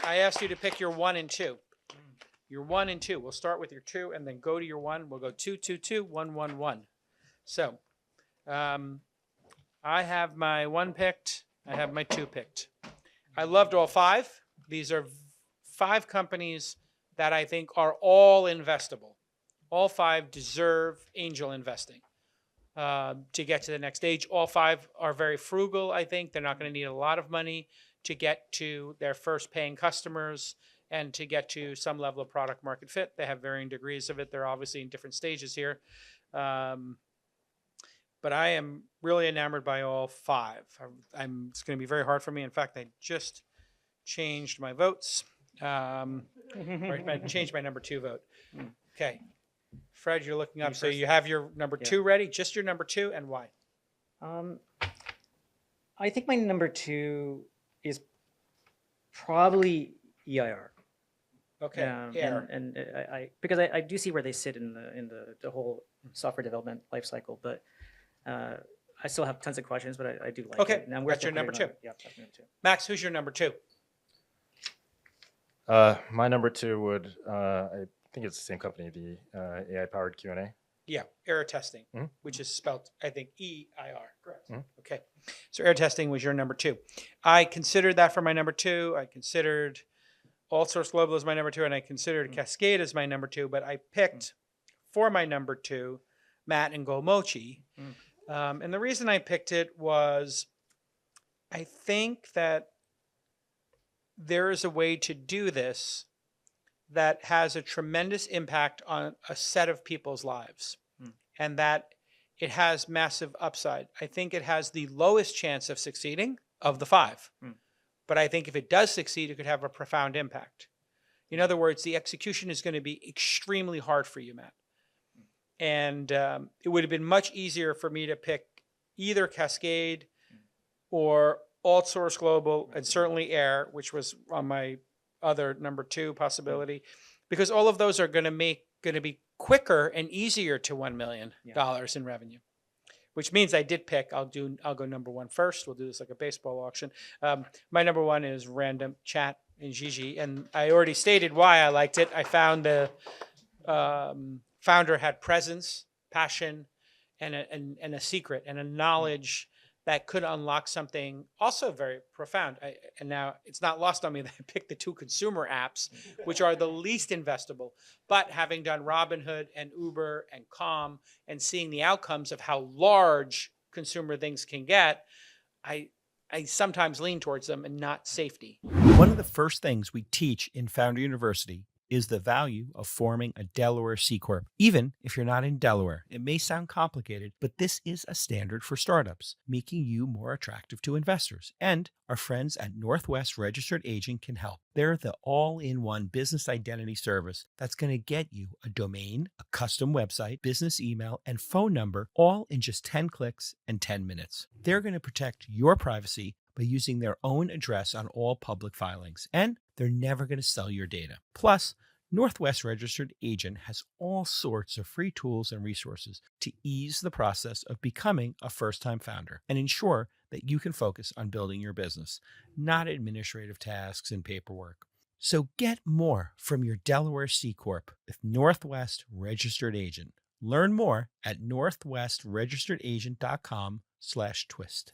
I asked you to pick your 1 and 2. Your 1 and 2. We'll start with your 2 and then go to your 1. We'll go 2, 2, 2, 1, 1, 1. So I have my 1 picked. I have my 2 picked. I loved all 5. These are 5 companies that I think are all investable. All 5 deserve angel investing to get to the next stage. All 5 are very frugal, I think. They're not going to need a lot of money to get to their first paying customers and to get to some level of product market fit. They have varying degrees of it. They're obviously in different stages here. But I am really enamored by all 5. It's going to be very hard for me. In fact, I just changed my votes. I changed my number 2 vote. Okay. Fred, you're looking up. So you have your number 2 ready? Just your number 2, and why? I think my number 2 is probably EIR. Okay. And because I do see where they sit in the whole software development lifecycle, but I still have tons of questions, but I do like it. Okay, that's your number 2. Yeah, that's number 2. Max, who's your number 2? My number 2 would, I think it's the same company, the AI-powered Q&A. Yeah, error testing, Mm-hmm. which is spelled, I think, EIR. Correct. Mm-hmm. Okay. So error testing was your number 2. I considered that for my number 2. I considered All Source Global as my number 2, and I considered Cascade as my number 2, but I picked for my number 2, Matt and Go Mochi. And the reason I picked it was I think that there is a way to do this that has a tremendous impact on a set of people's lives and that it has massive upside. I think it has the lowest chance of succeeding of the 5. But I think if it does succeed, it could have a profound impact. In other words, the execution is going to be extremely hard for you, Matt. And it would have been much easier for me to pick either Cascade or Alt Source Global and certainly Air, which was on my other number 2 possibility, because all of those are going to be quicker and easier to $1 million in revenue, which means I did pick. I'll go number 1 first. We'll do this like a baseball auction. My number 1 is Random Chat in Gigi, and I already stated why I liked it. I found the founder had presence, passion, and a secret and a knowledge that could unlock something also very profound. And now it's not lost on me that I picked the 2 consumer apps, which are the least investable. But having done Robinhood and Uber and Calm and seeing the outcomes of how large consumer things can get, I sometimes lean towards them and not safety. One of the first things we teach in Founder University is the value of forming a Delaware C Corp. Even if you're not in Delaware, it may sound complicated, but this is a standard for startups, making you more attractive to investors. And our friends at Northwest Registered Agent can help. They're the all-in-one business identity service that's going to get you a domain, a custom website, business email, and phone number, all in just 10 clicks and 10 minutes. They're going to protect your privacy by using their own address on all public filings, and they're never going to sell your data. Plus, Northwest Registered Agent has all sorts of free tools and resources to ease the process of becoming a first-time founder and ensure that you can focus on building your business, not administrative tasks and paperwork. So get more from your Delaware C Corp with Northwest Registered Agent. Learn more at northwestregisteredagent.com/twist.